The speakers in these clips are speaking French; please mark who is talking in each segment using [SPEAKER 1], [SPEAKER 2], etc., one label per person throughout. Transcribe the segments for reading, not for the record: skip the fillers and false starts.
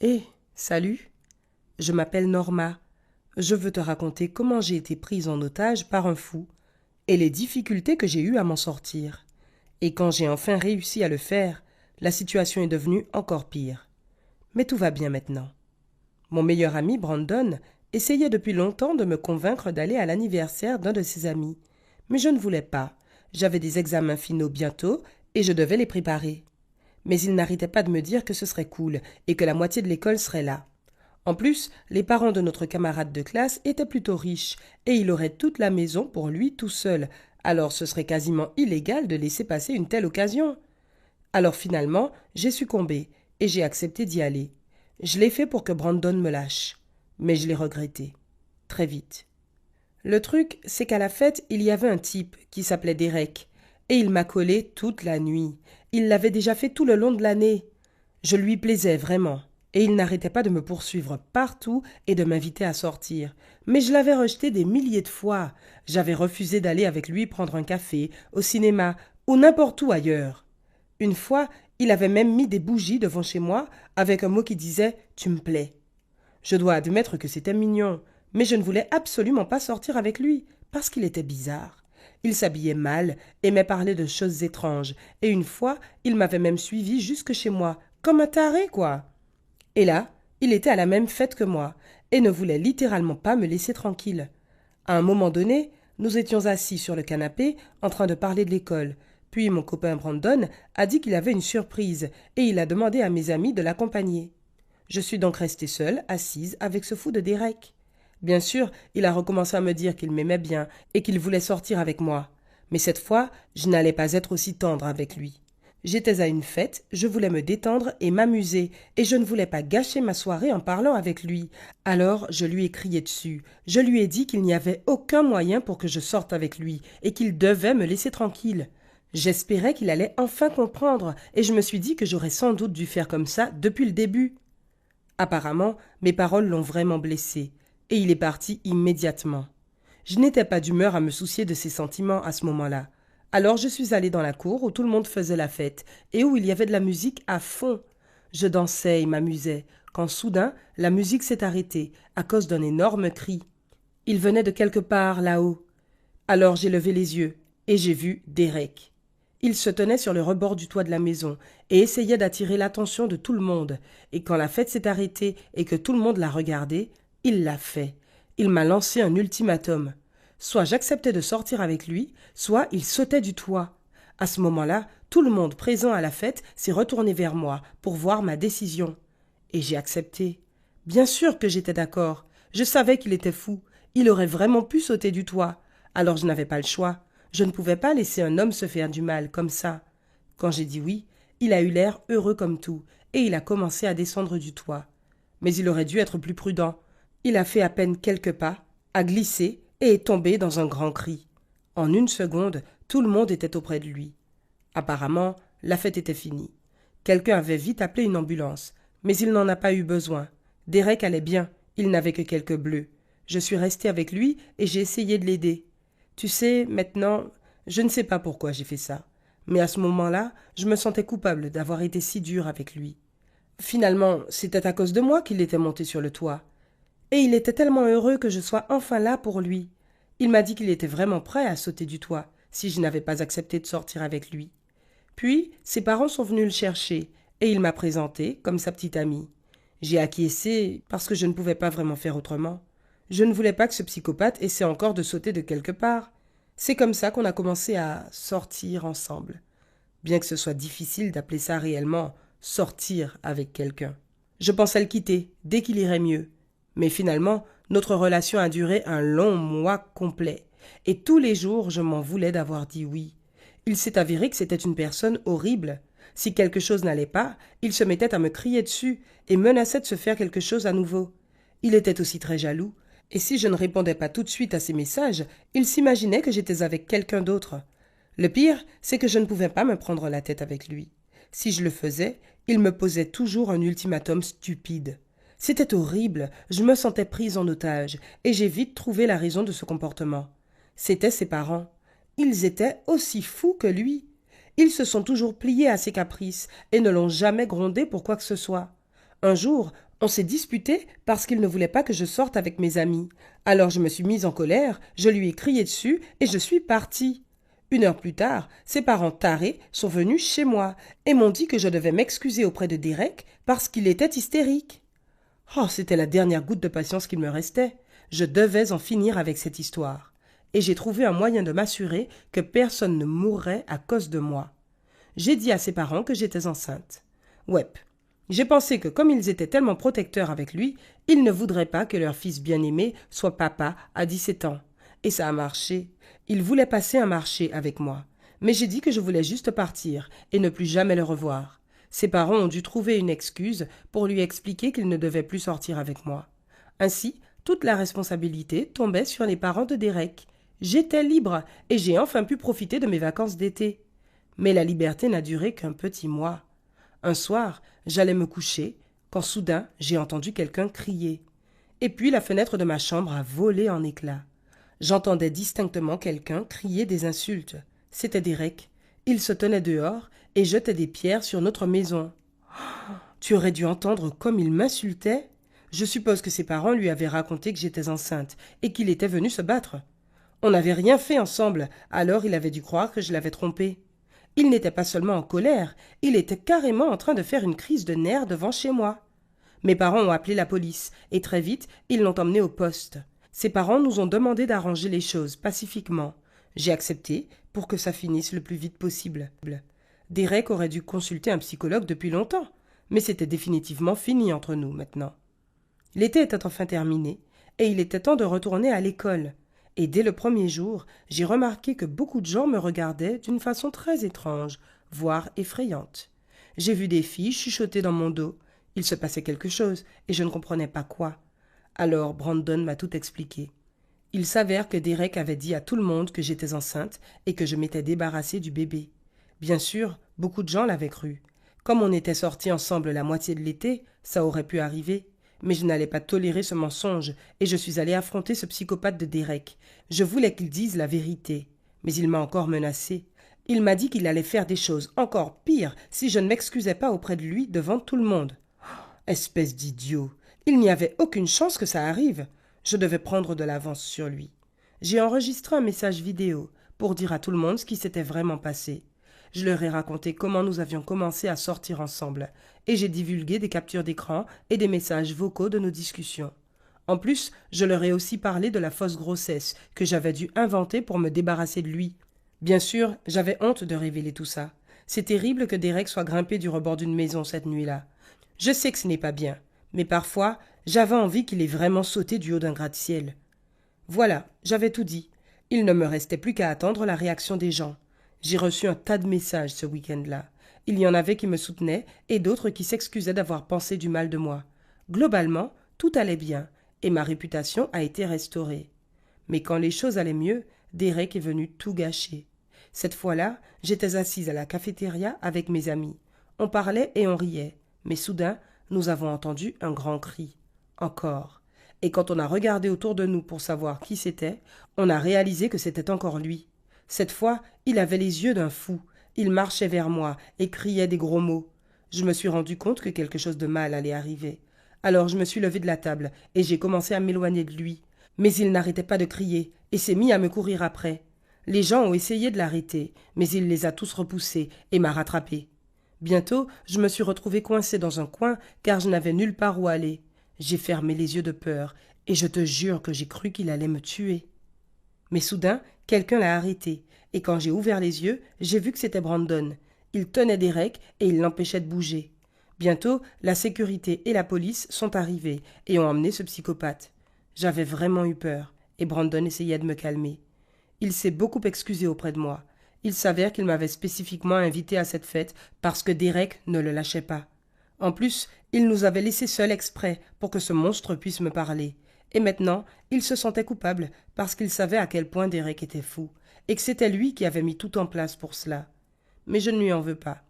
[SPEAKER 1] Hé, salut, je m'appelle Norma. Je veux te raconter comment j'ai été prise en otage par un fou et les difficultés que j'ai eues à m'en sortir. Et quand j'ai enfin réussi à le faire, la situation est devenue encore pire. Mais tout va bien maintenant. Mon meilleur ami Brandon essayait depuis longtemps de me convaincre d'aller à l'anniversaire d'un de ses amis. Mais je ne voulais pas. J'avais des examens finaux bientôt et je devais les préparer. Mais il n'arrêtait pas de me dire que ce serait cool et que la moitié de l'école serait là. En plus, les parents de notre camarade de classe étaient plutôt riches et il aurait toute la maison pour lui tout seul, alors ce serait quasiment illégal de laisser passer une telle occasion. Alors finalement, j'ai succombé et j'ai accepté d'y aller. Je l'ai fait pour que Brandon me lâche, mais je l'ai regretté. Très vite. Le truc, c'est qu'à la fête, il y avait un type qui s'appelait Derek, et il m'a collé toute la nuit. Il l'avait déjà fait tout le long de l'année. Je lui plaisais vraiment, et il n'arrêtait pas de me poursuivre partout et de m'inviter à sortir. Mais je l'avais rejeté des milliers de fois. J'avais refusé d'aller avec lui prendre un café, au cinéma, ou n'importe où ailleurs. Une fois, il avait même mis des bougies devant chez moi avec un mot qui disait « Tu me plais ». Je dois admettre que c'était mignon, mais je ne voulais absolument pas sortir avec lui, parce qu'il était bizarre. Il s'habillait mal, aimait parler de choses étranges, et une fois, il m'avait même suivi jusque chez moi, comme un taré, quoi. Et là, il était à la même fête que moi, et ne voulait littéralement pas me laisser tranquille. À un moment donné, nous étions assis sur le canapé, en train de parler de l'école. Puis mon copain Brandon a dit qu'il avait une surprise, et il a demandé à mes amis de l'accompagner. Je suis donc restée seule, assise, avec ce fou de Derek. Bien sûr, il a recommencé à me dire qu'il m'aimait bien et qu'il voulait sortir avec moi. Mais cette fois, je n'allais pas être aussi tendre avec lui. J'étais à une fête, je voulais me détendre et m'amuser, et je ne voulais pas gâcher ma soirée en parlant avec lui. Alors je lui ai crié dessus. Je lui ai dit qu'il n'y avait aucun moyen pour que je sorte avec lui, et qu'il devait me laisser tranquille. J'espérais qu'il allait enfin comprendre, et je me suis dit que j'aurais sans doute dû faire comme ça depuis le début. Apparemment, mes paroles l'ont vraiment blessé, et il est parti immédiatement. Je n'étais pas d'humeur à me soucier de ses sentiments à ce moment-là. Alors je suis allée dans la cour où tout le monde faisait la fête, et où il y avait de la musique à fond. Je dansais et m'amusais, quand soudain la musique s'est arrêtée, à cause d'un énorme cri. Il venait de quelque part là-haut. Alors j'ai levé les yeux, et j'ai vu Derek. Il se tenait sur le rebord du toit de la maison et essayait d'attirer l'attention de tout le monde. Et quand la fête s'est arrêtée et que tout le monde l'a regardé, il l'a fait. Il m'a lancé un ultimatum. Soit j'acceptais de sortir avec lui, soit il sautait du toit. À ce moment-là, tout le monde présent à la fête s'est retourné vers moi pour voir ma décision. Et j'ai accepté. Bien sûr que j'étais d'accord. Je savais qu'il était fou. Il aurait vraiment pu sauter du toit. Alors je n'avais pas le choix. Je ne pouvais pas laisser un homme se faire du mal comme ça. Quand j'ai dit oui, il a eu l'air heureux comme tout, et il a commencé à descendre du toit. Mais il aurait dû être plus prudent. Il a fait à peine quelques pas, a glissé et est tombé dans un grand cri. En une seconde, tout le monde était auprès de lui. Apparemment, la fête était finie. Quelqu'un avait vite appelé une ambulance, mais il n'en a pas eu besoin. Derek allait bien, il n'avait que quelques bleus. Je suis restée avec lui et j'ai essayé de l'aider. Tu sais, maintenant, je ne sais pas pourquoi j'ai fait ça. Mais à ce moment-là, je me sentais coupable d'avoir été si dure avec lui. Finalement, c'était à cause de moi qu'il était monté sur le toit. Et il était tellement heureux que je sois enfin là pour lui. Il m'a dit qu'il était vraiment prêt à sauter du toit, si je n'avais pas accepté de sortir avec lui. Puis, ses parents sont venus le chercher, et il m'a présenté comme sa petite amie. J'ai acquiescé parce que je ne pouvais pas vraiment faire autrement. Je ne voulais pas que ce psychopathe essaie encore de sauter de quelque part. C'est comme ça qu'on a commencé à sortir ensemble. Bien que ce soit difficile d'appeler ça réellement sortir avec quelqu'un. Je pensais le quitter dès qu'il irait mieux. Mais finalement, notre relation a duré un long mois complet. Et tous les jours, je m'en voulais d'avoir dit oui. Il s'est avéré que c'était une personne horrible. Si quelque chose n'allait pas, il se mettait à me crier dessus et menaçait de se faire quelque chose à nouveau. Il était aussi très jaloux, et si je ne répondais pas tout de suite à ses messages, il s'imaginait que j'étais avec quelqu'un d'autre. Le pire, c'est que je ne pouvais pas me prendre la tête avec lui. Si je le faisais, il me posait toujours un ultimatum stupide. C'était horrible, je me sentais prise en otage, et j'ai vite trouvé la raison de ce comportement. C'étaient ses parents. Ils étaient aussi fous que lui. Ils se sont toujours pliés à ses caprices et ne l'ont jamais grondé pour quoi que ce soit. Un jour, On s'est disputé parce qu'il ne voulait pas que je sorte avec mes amis. Alors je me suis mise en colère, je lui ai crié dessus et je suis partie. 1 heure plus tard, ses parents tarés sont venus chez moi et m'ont dit que je devais m'excuser auprès de Derek parce qu'il était hystérique. Oh, c'était la dernière goutte de patience qu'il me restait. Je devais en finir avec cette histoire. Et j'ai trouvé un moyen de m'assurer que personne ne mourrait à cause de moi. J'ai dit à ses parents que j'étais enceinte. Ouais, j'ai pensé que comme ils étaient tellement protecteurs avec lui, ils ne voudraient pas que leur fils bien-aimé soit papa à 17 ans. Et ça a marché. Ils voulaient passer un marché avec moi. Mais j'ai dit que je voulais juste partir et ne plus jamais le revoir. Ses parents ont dû trouver une excuse pour lui expliquer qu'il ne devait plus sortir avec moi. Ainsi, toute la responsabilité tombait sur les parents de Derek. J'étais libre et j'ai enfin pu profiter de mes vacances d'été. Mais la liberté n'a duré qu'un petit mois. Un soir, j'allais me coucher, quand soudain j'ai entendu quelqu'un crier. Et puis la fenêtre de ma chambre a volé en éclats. J'entendais distinctement quelqu'un crier des insultes. C'était Derek. Il se tenait dehors et jetait des pierres sur notre maison. Tu aurais dû entendre comme il m'insultait. Je suppose que ses parents lui avaient raconté que j'étais enceinte et qu'il était venu se battre. On n'avait rien fait ensemble, alors il avait dû croire que je l'avais trompé. Il n'était pas seulement en colère, il était carrément en train de faire une crise de nerfs devant chez moi. Mes parents ont appelé la police, et très vite, ils l'ont emmené au poste. Ses parents nous ont demandé d'arranger les choses pacifiquement. J'ai accepté pour que ça finisse le plus vite possible. Derek aurait dû consulter un psychologue depuis longtemps, mais c'était définitivement fini entre nous maintenant. L'été était enfin terminé, et il était temps de retourner à l'école. Et dès le premier jour, j'ai remarqué que beaucoup de gens me regardaient d'une façon très étrange, voire effrayante. J'ai vu des filles chuchoter dans mon dos. Il se passait quelque chose, et je ne comprenais pas quoi. Alors Brandon m'a tout expliqué. Il s'avère que Derek avait dit à tout le monde que j'étais enceinte et que je m'étais débarrassée du bébé. Bien sûr, beaucoup de gens l'avaient cru. Comme on était sortis ensemble la moitié de l'été, ça aurait pu arriver. Mais je n'allais pas tolérer ce mensonge, et je suis allée affronter ce psychopathe de Derek. Je voulais qu'il dise la vérité. Mais il m'a encore menacée. Il m'a dit qu'il allait faire des choses encore pires si je ne m'excusais pas auprès de lui devant tout le monde. Espèce d'idiot. Il n'y avait aucune chance que ça arrive. Je devais prendre de l'avance sur lui. J'ai enregistré un message vidéo pour dire à tout le monde ce qui s'était vraiment passé. Je leur ai raconté comment nous avions commencé à sortir ensemble, et j'ai divulgué des captures d'écran et des messages vocaux de nos discussions. En plus, je leur ai aussi parlé de la fausse grossesse que j'avais dû inventer pour me débarrasser de lui. Bien sûr, j'avais honte de révéler tout ça. C'est terrible que Derek soit grimpé du rebord d'une maison cette nuit-là. Je sais que ce n'est pas bien, mais parfois, j'avais envie qu'il ait vraiment sauté du haut d'un gratte-ciel. Voilà, j'avais tout dit. Il ne me restait plus qu'à attendre la réaction des gens. J'ai reçu un tas de messages ce week-end-là. Il y en avait qui me soutenaient et d'autres qui s'excusaient d'avoir pensé du mal de moi. Globalement, tout allait bien et ma réputation a été restaurée. Mais quand les choses allaient mieux, Derek est venu tout gâcher. Cette fois-là, j'étais assise à la cafétéria avec mes amis. On parlait et on riait, mais soudain, nous avons entendu un grand cri. Encore. Et quand on a regardé autour de nous pour savoir qui c'était, on a réalisé que c'était encore lui. Cette fois, il avait les yeux d'un fou. Il marchait vers moi et criait des gros mots. Je me suis rendu compte que quelque chose de mal allait arriver. Alors je me suis levée de la table et j'ai commencé à m'éloigner de lui. Mais il n'arrêtait pas de crier et s'est mis à me courir après. Les gens ont essayé de l'arrêter, mais il les a tous repoussés et m'a rattrapé. Bientôt, je me suis retrouvée coincée dans un coin car je n'avais nulle part où aller. J'ai fermé les yeux de peur et je te jure que j'ai cru qu'il allait me tuer. Mais soudain, quelqu'un l'a arrêté, et quand j'ai ouvert les yeux, j'ai vu que c'était Brandon. Il tenait Derek et il l'empêchait de bouger. Bientôt, la sécurité et la police sont arrivés et ont emmené ce psychopathe. J'avais vraiment eu peur, et Brandon essayait de me calmer. Il s'est beaucoup excusé auprès de moi. Il s'avère qu'il m'avait spécifiquement invité à cette fête parce que Derek ne le lâchait pas. En plus, il nous avait laissés seuls exprès pour que ce monstre puisse me parler. Et maintenant, il se sentait coupable parce qu'il savait à quel point Derek était fou, et que c'était lui qui avait mis tout en place pour cela. Mais je ne lui en veux pas.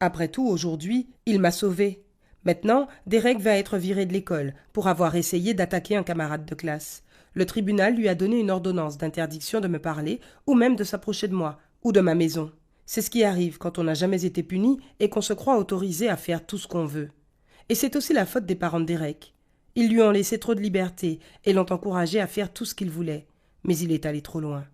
[SPEAKER 1] Après tout, aujourd'hui, il m'a sauvé. Maintenant, Derek va être viré de l'école pour avoir essayé d'attaquer un camarade de classe. Le tribunal lui a donné une ordonnance d'interdiction de me parler ou même de s'approcher de moi ou de ma maison. C'est ce qui arrive quand on n'a jamais été puni et qu'on se croit autorisé à faire tout ce qu'on veut. Et c'est aussi la faute des parents de Derek. Ils lui ont laissé trop de liberté et l'ont encouragé à faire tout ce qu'il voulait. Mais il est allé trop loin.